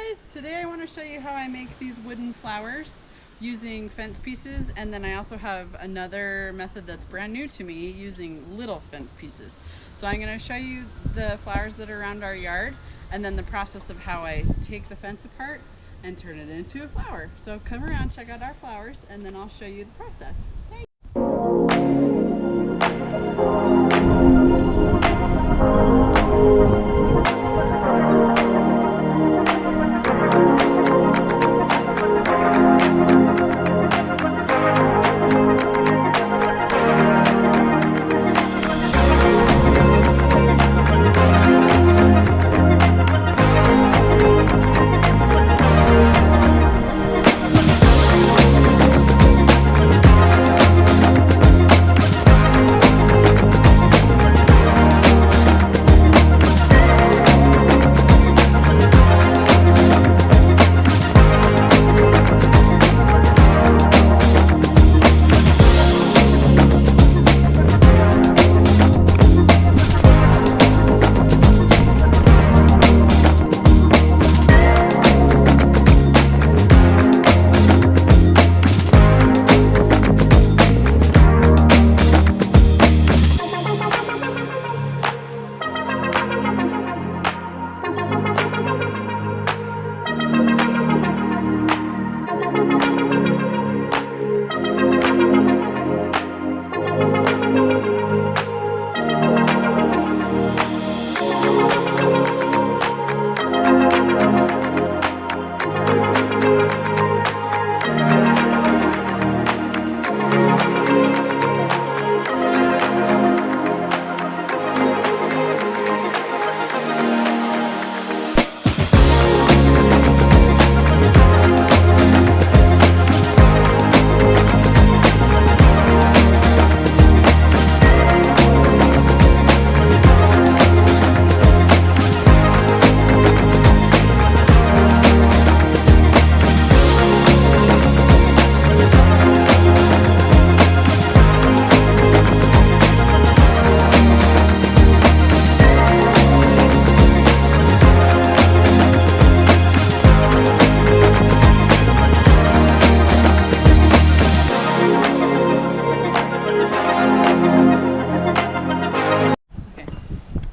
guys, today I want to show you how I make these wooden flowers using fence pieces, and then I also have another method that's brand new to me using little fence pieces. So I'm going to show you the flowers that are around our yard and then the process of how I take the fence apart and turn it into a flower. So come around, check out our flowers, and then I'll show you the process. Thanks.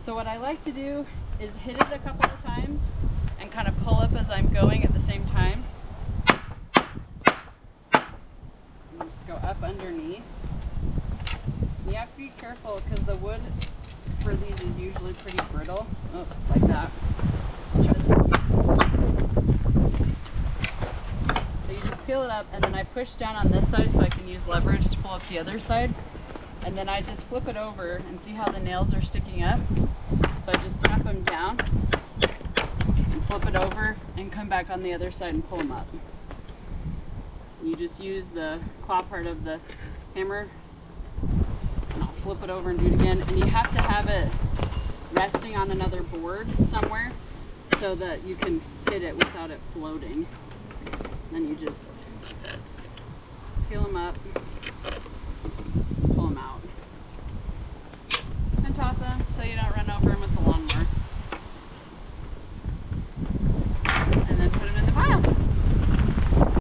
So what I like to do is hit it a couple of times and kind of pull up as I'm going at the same time. And just go up underneath. You have to be careful because the wood for these is usually pretty brittle. Oh, like that. I'll try this. So you just peel it up, and then I push down on this side so I can use leverage to pull up the other side. And then I just flip it over and see how the nails are sticking up. So I just tap them down and flip it over and come back on the other side and pull them up. You just use the claw part of the hammer, and I'll flip it over and do it again. And you have to have it resting on another board somewhere so that you can hit it without it floating. Then you just peel them up, pull them out, and toss them so you don't run over them with the lawnmower. And then put them in the pile.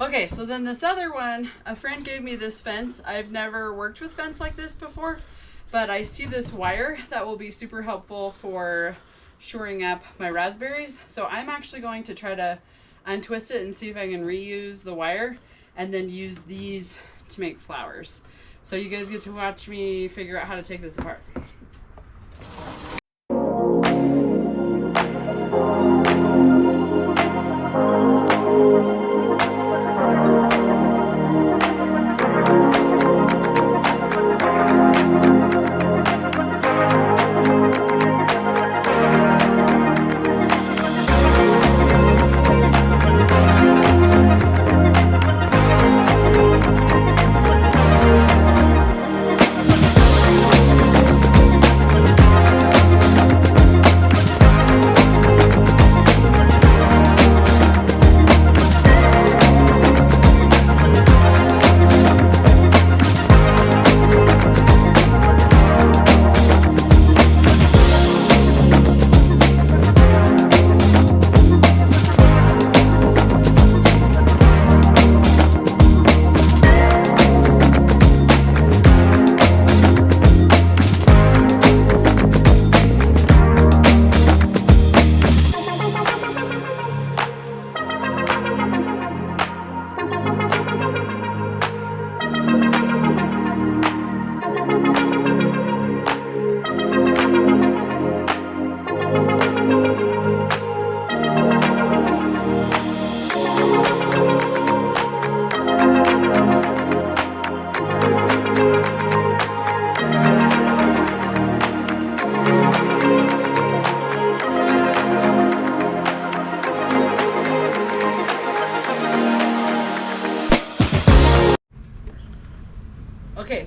Okay, so then this other one, a friend gave me this fence. I've never worked with fence like this before, but I see this wire that will be super helpful for shoring up my raspberries. So I'm actually going to try to untwist it and see if I can reuse the wire and then use these to make flowers. So you guys get to watch me figure out how to take this apart.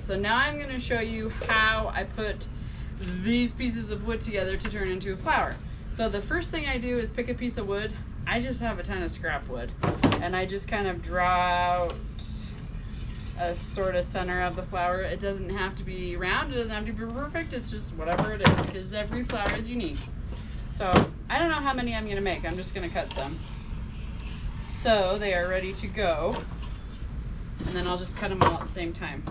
so now I'm going to show you how I put these pieces of wood together to turn into a flower. So the first thing I do is pick a piece of wood. I just have a ton of scrap wood, and I just kind of draw out a sort of center of the flower. It doesn't have to be round, it doesn't have to be perfect, it's just whatever it is, because every flower is unique. So I don't know how many I'm going to make, I'm just going to cut some. So they are ready to go, and then I'll just cut them all at the same time.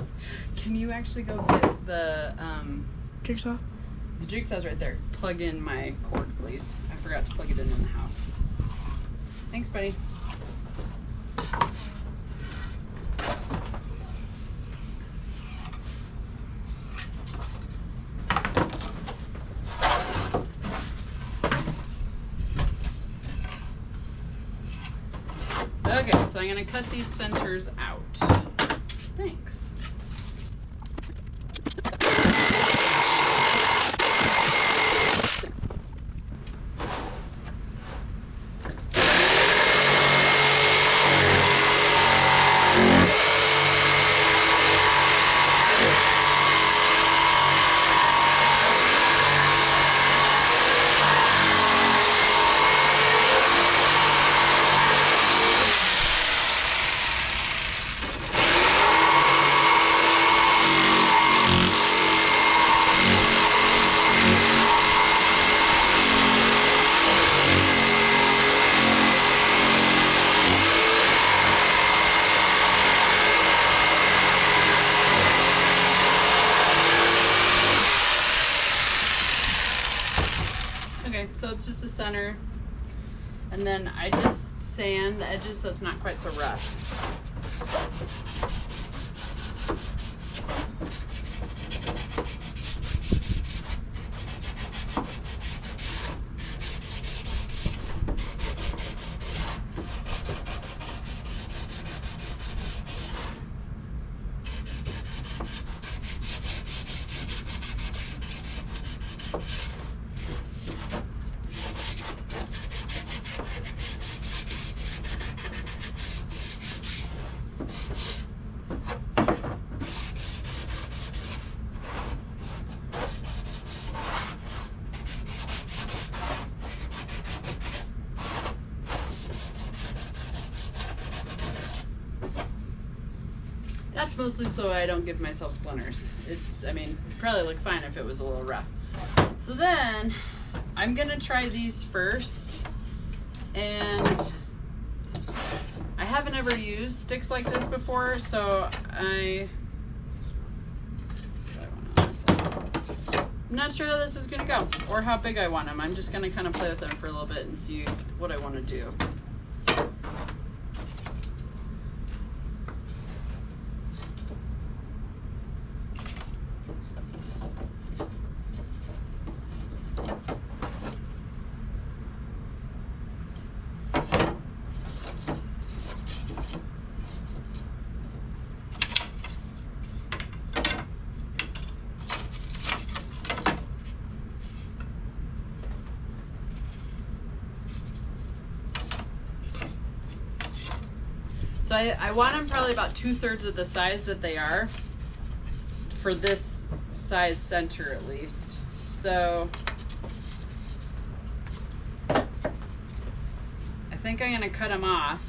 Can you actually go get the Jigsaw? The jigsaw's right there. Plug in my cord, please. I forgot to plug it in the house. Thanks, buddy. Okay, so I'm going to cut these centers out. Thanks. Okay, so it's just a center, and then I just sand the edges so it's not quite so rough. That's mostly so I don't give myself splinters. I mean, it'd probably look fine if it was a little rough. So then, I'm gonna try these first, and I haven't ever used sticks like this before, so I'm not sure how this is gonna go, or how big I want them. I'm just gonna kind of play with them for a little bit and see what I want to do. So I want them probably about 2/3 of the size that they are, for this size center at least. So I think I'm gonna cut them off,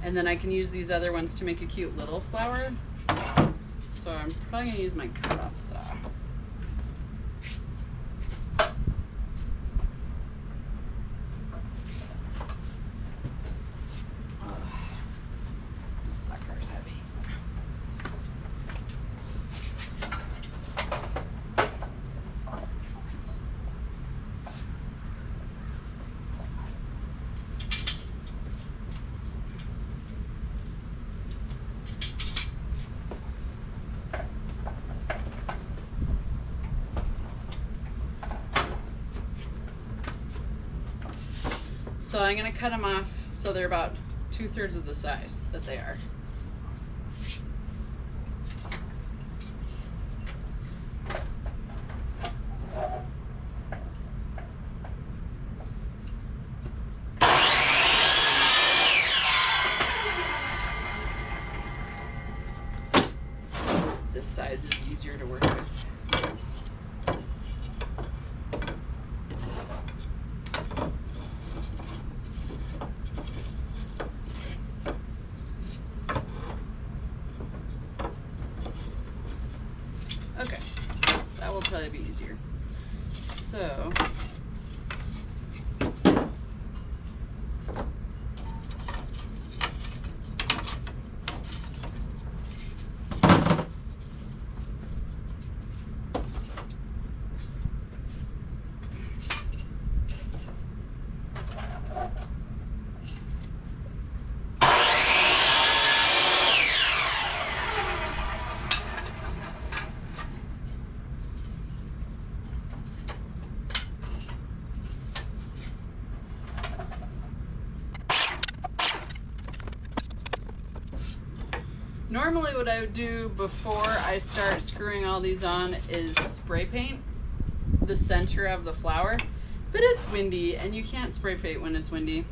and then I can use these other ones to make a cute little flower. So I'm probably gonna use my cutoff saw. So I'm going to cut them off so they're about 2/3 of the size that they are. This size is So normally what I would do before I start screwing all these on is spray paint the center of the flower, but it's windy and you can't spray paint when it's windy.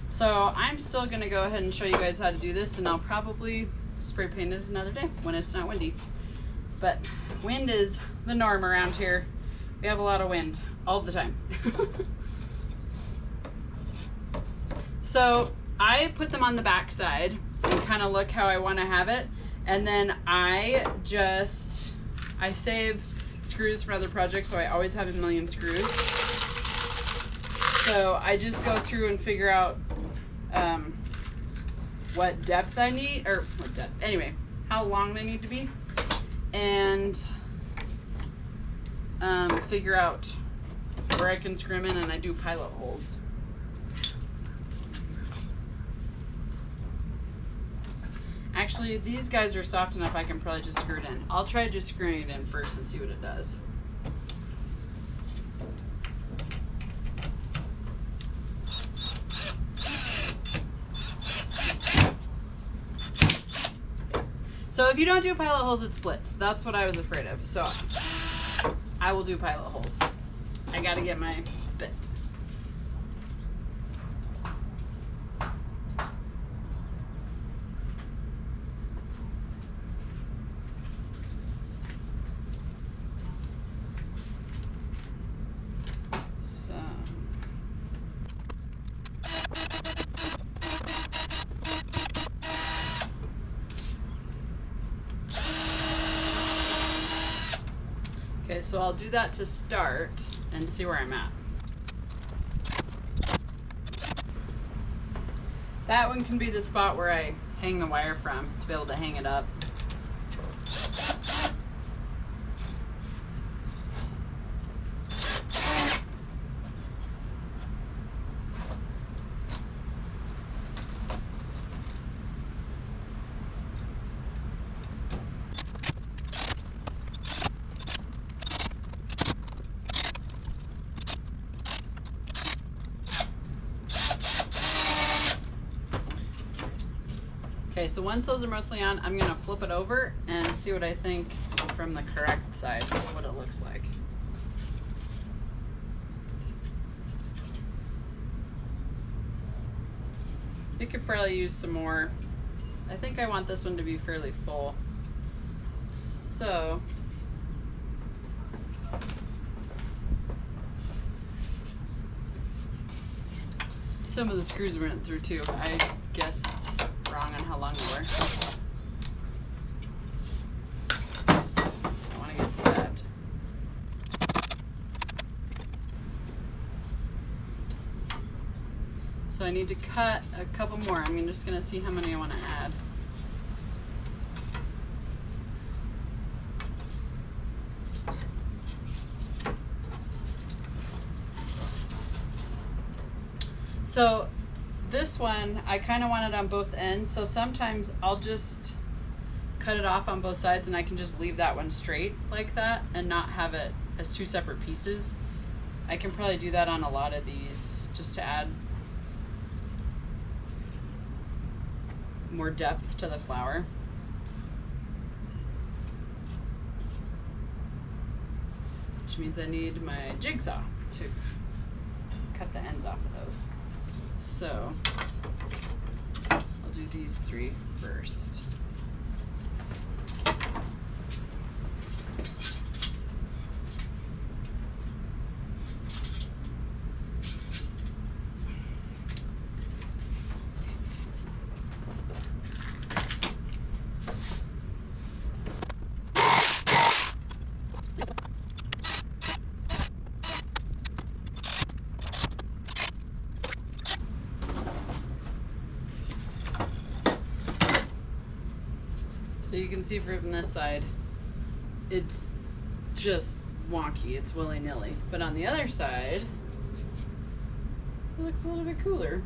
So I'm still gonna go ahead and show you guys how to do this, and I'll probably spray paint it another day when it's not windy. But wind is the norm around here. We have a lot of wind all the time. So I put them on the back side and kind of look how I want to have it, and then I save screws for other projects, so I always have a million screws. So I just go through and figure out what depth I need, or what depth, anyway, how long they need to be, and figure out where I can screw them in, and I do pilot holes. Actually, these guys are soft enough I can probably just screw it in. I'll try just screwing it in first and see what it does. So if you don't do pilot holes, it splits. That's what I was afraid of. So I will do pilot holes. I gotta get my bit. Okay, so I'll do that to start and see where I'm at. That one can be the spot where I hang the wire from to be able to hang it up. Okay, so once those are mostly on, I'm gonna flip it over and see what I think from the correct side, what it looks like. You could probably use some more. I think I want this one to be fairly full. So, some of the screws went through too. I guessed wrong on how long they were. I want to get stabbed. So I need to cut a couple more. I'm just going to see how many I want to add. So this one, I kind of want it on both ends, so sometimes I'll just cut it off on both sides and I can just leave that one straight like that and not have it as two separate pieces. I can probably do that on a lot of these just to add more depth to the flower. Which means I need my jigsaw to cut the ends off of those. So I'll do these three first. you can see from this side, it's just wonky, it's willy-nilly. But on the other side, it looks a little bit cooler.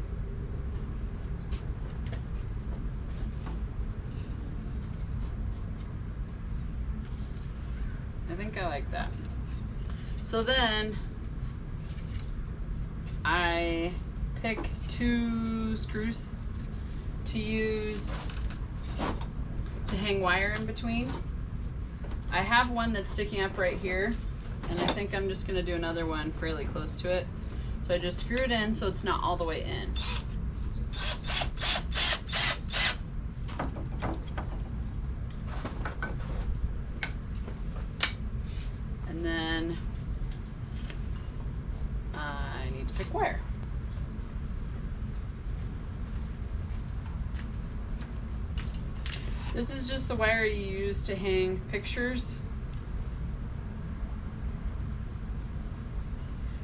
I think I like that. So then I pick 2 screws to use to hang wire in between. I have one that's sticking up right here, and I think I'm just gonna do another one fairly close to it. So I just screw it in so it's not all the way in. And then I need to pick wire. This is just the wire you use to hang pictures.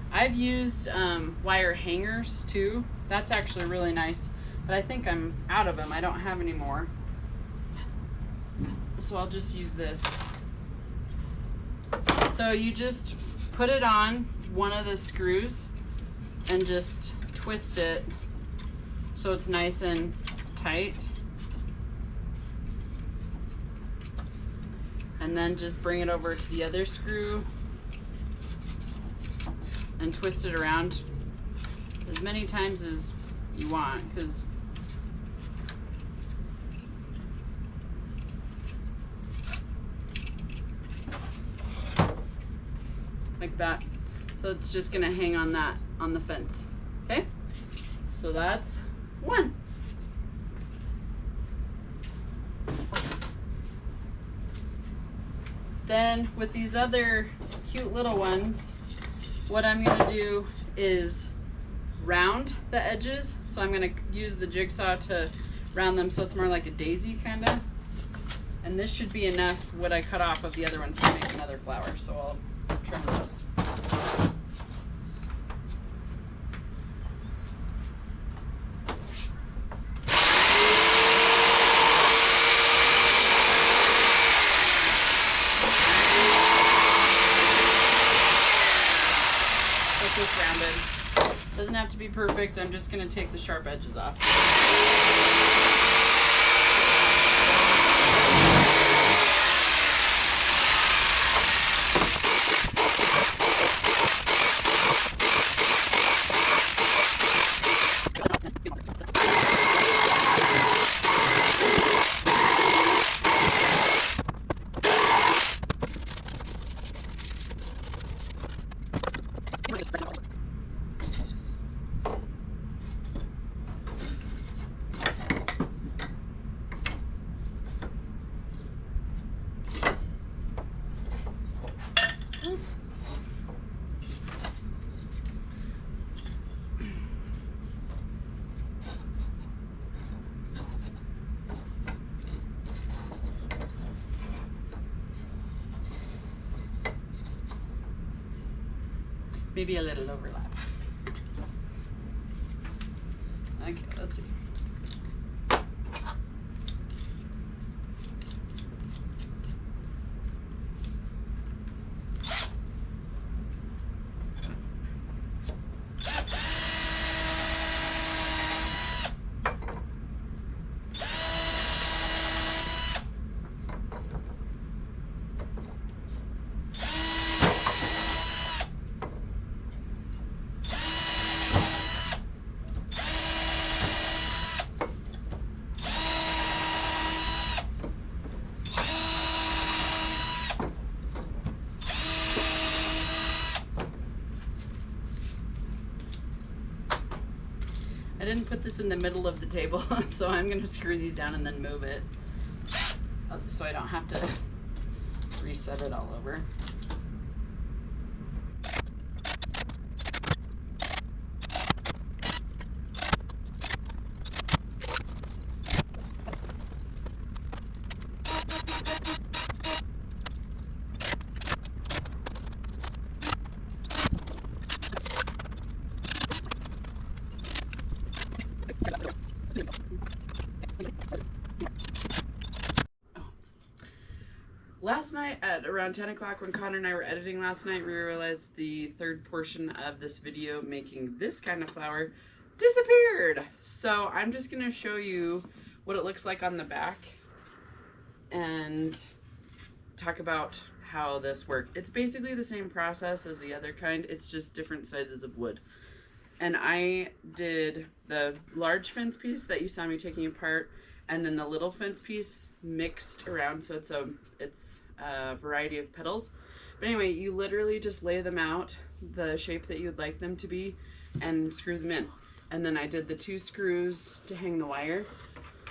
I've used wire hangers too. That's actually really nice, but I think I'm out of them. I don't have any more. So I'll just use this. So you just put it on one of the screws and just twist it so it's nice and tight. And then just bring it over to the other screw and twist it around as many times as you want, because like that. So it's just gonna hang on that, on the fence. Okay, so that's one. Then with these other cute little ones, what I'm gonna do is round the edges. So I'm gonna use the jigsaw to round them so it's more like a daisy kinda. And this should be enough what I cut off of the other ones to make another flower. So I'll trim those. Just rounded. Doesn't have to be perfect. I'm just going to take the sharp edges off. Maybe a little overlap. Okay, let's see. I didn't put this in the middle of the table, so I'm going to screw these down and then move it up so I don't have to reset it all over. Last night at around 10 o'clock when Connor and I were editing last night, we realized the third portion of this video making this kind of flower disappeared. So I'm just going to show you what it looks like on the back and talk about how this worked. It's basically the same process as the other kind, it's just different sizes of wood. And I did the large fence piece that you saw me taking apart, and then the little fence piece mixed around, so it's a variety of petals. But anyway, you literally just lay them out the shape that you'd like them to be and screw them in. And then I did the 2 screws to hang the wire,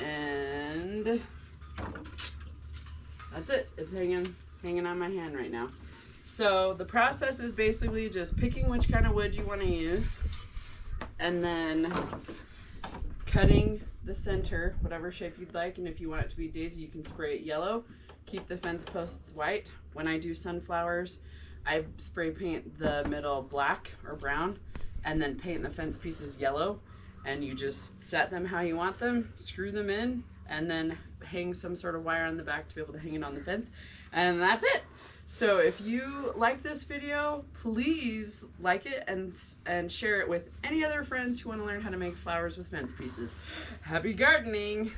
and that's it. It's hanging on my hand right now. So the process is basically just picking which kind of wood you want to use, and then cutting the center, whatever shape you'd like, and if you want it to be daisy, you can spray it yellow. Keep the fence posts white. When I do sunflowers, I spray paint the middle black or brown, and then paint the fence pieces yellow, and you just set them how you want them, screw them in, and then hang some sort of wire on the back to be able to hang it on the fence, and that's it. So if you like this video, please like it and share it with any other friends who want to learn how to make flowers with fence pieces. Happy gardening!